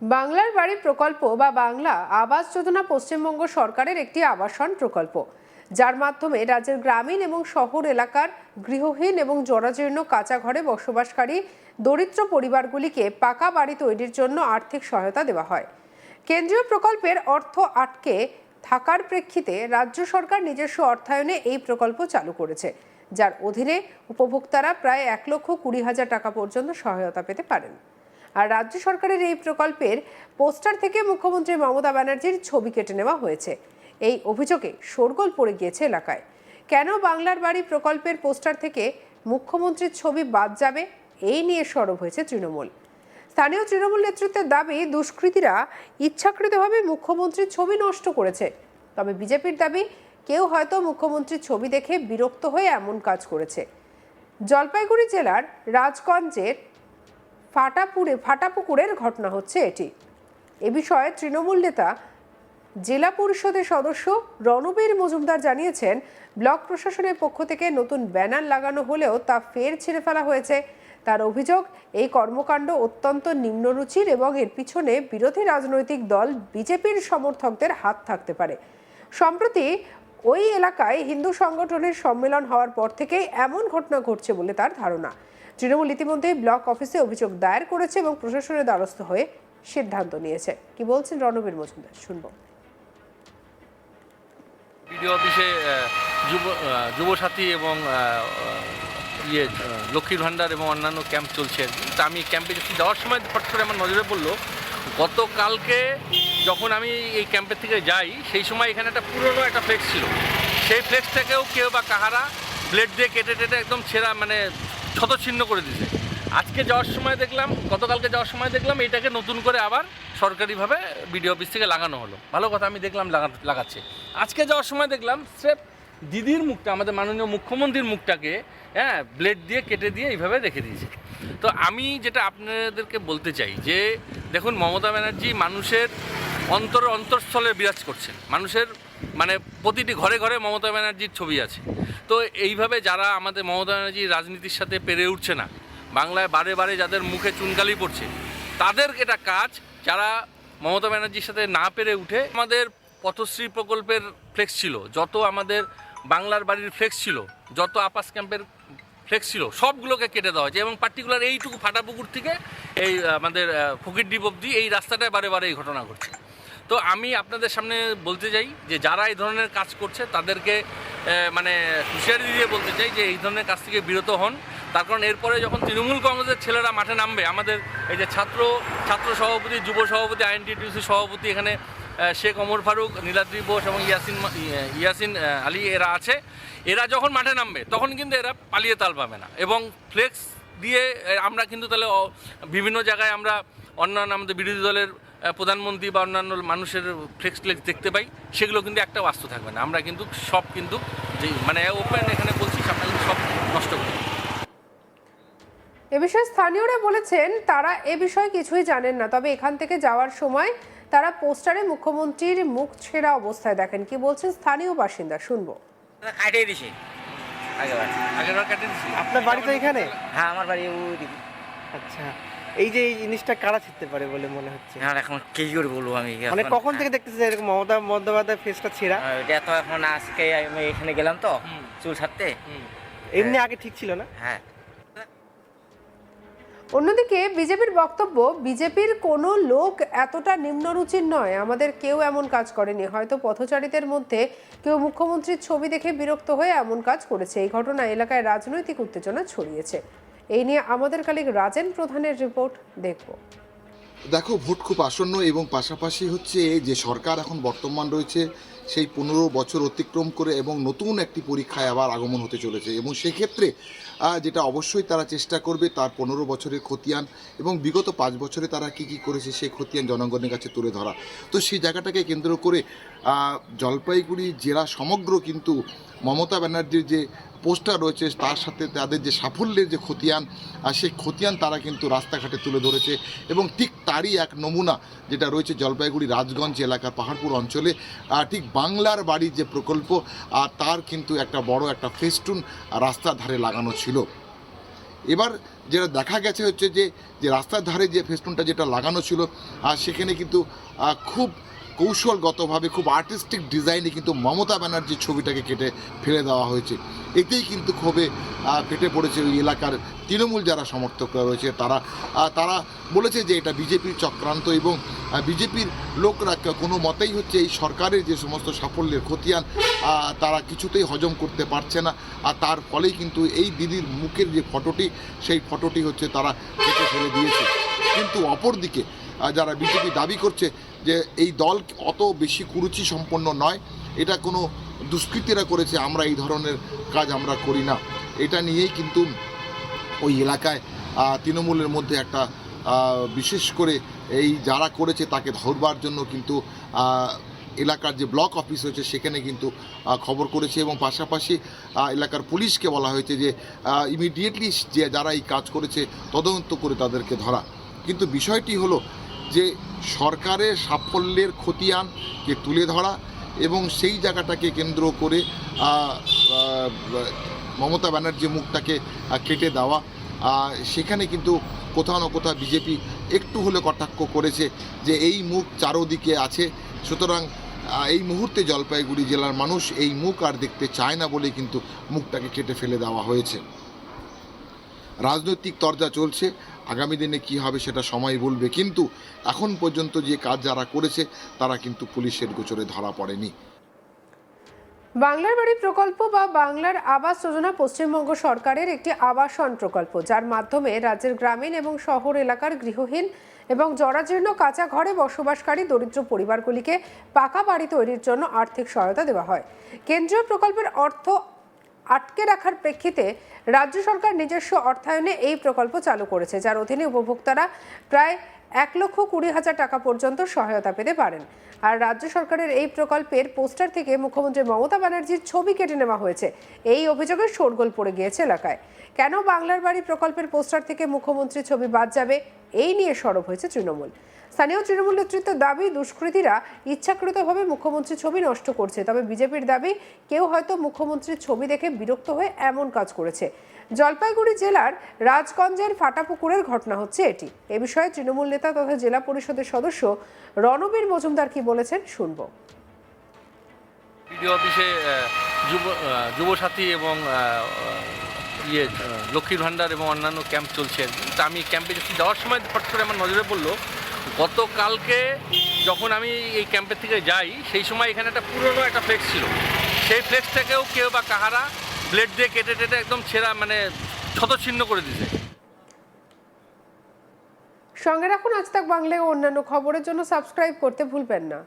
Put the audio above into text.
বাংলার বাড়ি প্রকল্প বা বাংলা আবাস যোজনা পশ্চিমবঙ্গ সরকারের একটি আবাসন প্রকল্প, যার মাধ্যমে রাজ্যের গ্রামীণ এবং শহর এলাকার গৃহহীন এবং জরাজীর্ণ কাঁচা ঘরে বসবাসকারী দরিদ্র পরিবারগুলিকে পাকা বাড়ি তৈরির জন্য আর্থিক সহায়তা দেওয়া হয়। কেন্দ্রীয় প্রকল্পের অর্থ আটকে থাকার প্রেক্ষিতে রাজ্য সরকার নিজস্ব অর্থায়নে এই প্রকল্প চালু করেছে, যার অধীনে উপভোক্তারা প্রায় 1,20,000 টাকা পর্যন্ত সহায়তা পেতে পারেন। আর রাজ্য সরকারের এই প্রকল্পের পোস্টার থেকে মুখ্যমন্ত্রী মমতা ব্যানার্জির ছবি কেটে নেওয়া হয়েছে। এই অভিযোগে শোরগোল পড়ে গিয়েছে এলাকায়। কেন বাংলার বাড়ি প্রকল্পের পোস্টার থেকে মুখ্যমন্ত্রীর ছবি বাদ যাবে, এই নিয়ে সরব হয়েছে তৃণমূল। স্থানীয় তৃণমূল নেতৃত্বের দাবি, দুষ্কৃতীরা ইচ্ছাকৃতভাবে মুখ্যমন্ত্রীর ছবি নষ্ট করেছে। তবে বিজেপির দাবি, কেউ হয়তো মুখ্যমন্ত্রীর ছবি দেখে বিরক্ত হয়ে এমন কাজ করেছে। জলপাইগুড়ি জেলার রাজগঞ্জের ফাটাপুকুরের ঘটনা হচ্ছে এটি। এ বিষয়ে তৃণমূল নেতা জেলা পরিষদের সদস্য রণবীর মজুমদার জানিয়েছেন, ব্লক প্রশাসনের পক্ষ থেকে নতুন ব্যানার লাগানো হলেও তা ফের ছিঁড়ে ফেলা হয়েছে। তার অভিযোগ, এই কর্মকাণ্ড অত্যন্ত নিম্নরুচির এবং এর পিছনে বিরোধী রাজনৈতিক দল বিজেপির সমর্থকদের হাত থাকতে পারে। সম্প্রতি ওই এলাকায় হিন্দু সংগঠনের সম্মেলন হওয়ার পর থেকেই এমন ঘটনা ঘটছে বলে তার ধারণা। তৃণমূল ইতিমধ্যেই ব্লক অফিসে অভিযোগ দায়ের করেছে এবং প্রশাসনের দ্বারস্থ হয়ে সিদ্ধান্ত নিয়েছে। কি বলছেন রণবীর মজুমদার, শুনবো। বিডিও অফিসে যুবসাথী এবং লক্ষ্মীর ভাণ্ডার এবং অন্যান্য ক্যাম্প চলছে। তা আমি ক্যাম্পে যাওয়ার সময় হঠাৎ করে আমার নজরে পড়লো, গতকালকে যখন আমি এই ক্যাম্পের থেকে যাই সেই সময় এখানে একটা পুরনো একটা ফ্লেক্স ছিল। সেই ফ্লেক্স থেকেও কেউ বা কাহারা ব্লেড দিয়ে কেটে একদম ছেঁড়া, মানে ছতচ্ছিন্ন করে দিয়েছে। আজকে যাওয়ার সময় দেখলাম, গতকালকে যাওয়ার সময় দেখলাম এটাকে নতুন করে আবার সরকারিভাবে বিডিও অফিস থেকে লাগানো হলো। ভালো কথা, আমি দেখলাম লাগাচ্ছে। আজকে যাওয়ার সময় দেখলাম স্রেফ দিদির মুখটা, আমাদের মাননীয় মুখ্যমন্ত্রীর মুখটাকে ব্লেড দিয়ে কেটে দিয়ে এইভাবে রেখে দিয়েছে। তো আমি আপনাদেরকে বলতে চাই যে দেখুন, মমতা ব্যানার্জি মানুষের অন্তঃস্থলে বিরাজ করছেন। মানুষের মানে প্রতিটি ঘরে ঘরে মমতা ব্যানার্জির ছবি আছে। তো এইভাবে যারা আমাদের মমতা ব্যানার্জির রাজনীতির সাথে পেরে উঠছে না, বাংলায় বারে বারে যাদের মুখে চুনকালি পড়ছে, তাদের এটা কাজ। যারা মমতা ব্যানার্জির সাথে না পেরে উঠে, আমাদের পথশ্রী প্রকল্পের ফ্লেক্স ছিল, যত আমাদের বাংলার বাড়ির ফ্লেক্স ছিল, যত আপাস ক্যাম্পের ফ্লেক্স ছিল, সবগুলোকে কেটে দেওয়া হয়েছে। এবং পার্টিকুলার এইটুকু ফাটাপুকুর থেকে এই আমাদের ফকিরদ্বীপ অবধি এই রাস্তাটায় বারে বারে এই ঘটনা ঘটছে। তো আমি আপনাদের সামনে বলতে চাই যে যারা এই ধরনের কাজ করছে তাদেরকে মানে হুঁশিয়ারি দিয়ে বলতে চাই যে এই ধরনের কাজ থেকে বিরত হন। তার কারণ এরপরে যখন তৃণমূল কংগ্রেসের ছেলেরা মাঠে নামবে, আমাদের এই যে ছাত্র সভাপতি, যুব সভাপতি, আইএনটিটিউসি সভাপতি, এখানে শেখ ওমর ফারুক, নীলাদ্রি বোস এবং ইয়াসিন আলী এরা আছে, এরা যখন মাঠে নামবে তখন কিন্তু এরা পালিয়ে তাল পাবে না। এবং ফ্লেক্স দিয়ে আমরা কিন্তু তাহলে বিভিন্ন জায়গায় আমরা অন্যান্য আমাদের বিরোধী দলের প্রধানমন্ত্রী বা অন্যান্য মানুষের ফ্লেক্স দেখতে পাই, সেগুলো কিন্তু একটা বাস্তু থাকবে না। আমরা কিন্তু সব কিন্তু যে মানে ওপেন এখানে বলছি, আমরা কিন্তু সব নষ্ট করি। এ বিষয়ে স্থানীয়রা বলেছেন, তারা এ বিষয়ে কিছুই জানেন না, তবে এখান থেকে যাওয়ার সময় তারা পোস্টারে মুখ্যমন্ত্রীর মুখ ছেঁড়া অবস্থায় দেখেন। কি বলছেন স্থানীয় বাসিন্দা, শুনবো। কাটিয়ে দিছি আগেরবার কাটিয়ে দিচ্ছি। আপনার বাড়ি তো এখানে? হ্যাঁ, আমার বাড়ি ওইদিকে। আচ্ছা, এই যে এই জিনিসটা কারা ছিঁড়তে পারে বলে মনে হচ্ছে? হ্যাঁ, এখন কি করে বলবো আমি? মানে কখন থেকে দেখতেছি এরকম মমতা বন্দ্যোপাধ্যায়ের ফেসটা ছেঁড়া? এটা তো এখন আজকে আমি এখানে গেলাম তো চুল ছাড়তে। এমনি আগে ঠিক ছিল না? হ্যাঁ। অন্যদিকে বিজেপির বক্তব্য, বিজেপির কোনো লোক এতটা নিম্নরুচির নয়, আমাদের কেউ এমন কাজ করেনি। হয়তো পথচারীদের মধ্যে কেউ মুখ্যমন্ত্রীর ছবি দেখে বিরক্ত হয়ে এমন কাজ করেছে। এই ঘটনা এলাকায় রাজনৈতিক উত্তেজনা ছড়িয়েছে। এই নিয়ে আমাদের কালিক রাজেন প্রধানের রিপোর্ট দেখব। দেখো, ভোট খুব আসন্ন এবং পাশাপাশি হচ্ছে যে সরকার এখন বর্তমান রয়েছে সেই 15 বছর অতিক্রম করে এবং নতুন একটি পরীক্ষায় আবার আগমন হতে চলেছে। এবং সেক্ষেত্রে যেটা অবশ্যই তারা চেষ্টা করবে তার 15 বছরের খতিয়ান এবং বিগত 5 বছরে তারা কি করেছে সেই খতিয়ান জনগণের কাছে তুলে ধরা। তো সেই জায়গাটাকে কেন্দ্র করে জলপাইগুড়ি জেলা সমগ্র কিন্তু মমতা ব্যানার্জির যে পোস্টার রয়েছে তার সাথে তাদের যে সাফল্যের যে খতিয়ান, সেই খতিয়ান তারা কিন্তু রাস্তাঘাটে তুলে ধরেছে। এবং ঠিক তারই এক নমুনা যেটা রয়েছে জলপাইগুড়ি রাজগঞ্জ এলাকার পাহাড়পুর অঞ্চলে, ঠিক বাংলার বাড়ির যে প্রকল্প তার কিন্তু একটা বড় একটা ফেস্টুন রাস্তার ধারে লাগানো ছিল। এবার যেটা দেখা গেছে হচ্ছে যে যে রাস্তার ধারে যে ফেস্টুনটা যেটা লাগানো ছিল সেখানে কিন্তু খুব কৌশলগতভাবে খুব আর্টিস্টিক ডিজাইনে কিন্তু মমতা ব্যানার্জির ছবিটাকে কেটে ফেলে দেওয়া হয়েছে। এতেই কিন্তু ক্ষোভে ফেটে পড়েছে ওই এলাকার তৃণমূল যারা সমর্থকরা রয়েছে তারা বলেছে যে এটা বিজেপির চক্রান্ত এবং বিজেপির লোকরা কোনো মতেই হচ্ছে এই সরকারের যে সমস্ত সাফল্যের খতিয়ান তারা কিছুতেই হজম করতে পারছে না। আর তার ফলেই কিন্তু এই দিদির মুখের যে ফটোটি সেই ফটোটি হচ্ছে তারা কেটে ফেলে দিয়েছে। কিন্তু অপরদিকে যারা বিজেপি দাবি করছে যে এই দল অত বেশি কুরুচি সম্পন্ন নয়, এটা কোনো দুষ্কৃতীরা করেছে, আমরা এই ধরনের কাজ আমরা করি না, এটা নিয়েই কিন্তু ওই এলাকায় তৃণমূলের মধ্যে একটা বিশেষ করে এই যারা করেছে তাকে ধরবার জন্য কিন্তু এলাকার যে ব্লক অফিস হয়েছে সেখানে কিন্তু খবর করেছে এবং পাশাপাশি এলাকার পুলিশকে বলা হয়েছে যে ইমিডিয়েটলি যে যারা এই কাজ করেছে তদন্ত করে তাদেরকে ধরা। কিন্তু বিষয়টি হলো যে সরকারের সাফল্যের খতিয়ানকে তুলে ধরা এবং সেই জায়গাটাকে কেন্দ্র করে মমতা ব্যানার্জির মুখটাকে কেটে দেওয়া, সেখানে কিন্তু কোথাও না কোথাও বিজেপি একটু হলে কটাক্ষ করেছে যে এই মুখ চারোদিকে আছে, সুতরাং এই মুহূর্তে জলপাইগুড়ি জেলার মানুষ এই মুখ আর দেখতে চায় না বলে কিন্তু মুখটাকে কেটে ফেলে দেওয়া হয়েছে। রাজনৈতিক তরজা চলছে, আগামী দিনে কি হবে সেটা সময় বলবে, কিন্তু এখন পর্যন্ত যে কাজ যারা করেছে তারা কিন্তু পুলিশের গোচরে ধরা পড়েনি। বাংলার বাড়ি প্রকল্প বা বাংলার আবাস যোজনা পশ্চিমবঙ্গ সরকারের একটি আবাসন প্রকল্প, যার মাধ্যমে রাজ্যের গ্রামীণ এবং শহর এলাকার গৃহহীন এবং জরাজীর্ণ কাঁচা ঘরে বসবাসকারী দরিদ্র পরিবারগুলিকে পাকা বাড়ি তৈরির জন্য আর্থিক সহায়তা দেওয়া হয়। কেন্দ্রীয় প্রকল্পের অর্থ আটকে রাখার প্রেক্ষিতে রাজ্য সরকার নিজস্ব অর্থায়নে এই প্রকল্প চালু করেছে, যার অধীনে উপভোক্তারা প্রায় 1,20,000 টাকা পর্যন্ত সহায়তা পেতে পারেন। আর রাজ্য সরকারের এই প্রকল্পের পোস্টার থেকে মুখ্যমন্ত্রী মমতা ব্যানার্জির ছবি কেটে নেওয়া হয়েছে। এই অভিযোগে শোরগোল পড়ে গিয়েছে এলাকায়। কেন বাংলার বাড়ি প্রকল্পের পোস্টার থেকে মুখ্যমন্ত্রীর ছবি বাদ যাবে, এই নিয়ে সরব হয়েছে তৃণমূল। স্থানীয় তৃণমূল নেতৃত্বের দাবি, দুষ্কৃতীরা ইচ্ছাকৃতভাবে মুখ্যমন্ত্রীর ছবি নষ্ট করছে। তবে বিজেপির দাবি, কেউ হয়তো মুখ্যমন্ত্রীর ছবি দেখে বিরক্ত হয়ে এমন কাজ করেছে। জলপাইগুড়ি জেলার রাজগঞ্জের ফাটাপুকুরের ঘটনা হচ্ছে এটি। এ বিষয়ে তৃণমূল নেতা তথা জেলা পরিষদের সদস্য রণবীর মজুমদার কি বলেছেন শুনবো। বিডিও অফিসে যুবসাথী এবং লক্ষ্মীর ভাণ্ডার এবং অন্যান্য ক্যাম্প চলছে আর কি। তা আমি ক্যাম্পে যাওয়ার সময় ফট করে আমার নজরে পড়লো, গতকালকে যখন আমি এই ক্যাম্পের থেকে যাই সেই সময় এখানে একটা পুরনো একটা ফ্লেক্স ছিল। সেই ফ্লেক্সটাকেও কেউ বা কাহারা ব্লেড দিয়ে কেটে টেটে একদম ছেঁড়া মানে ক্ষতচ্ছিন্ন করে দিয়েছে। সঙ্গে রাখুন আজ তাক বাংলায় ও অন্যান্য খবরের জন্য সাবস্ক্রাইব করতে ভুলবেন না।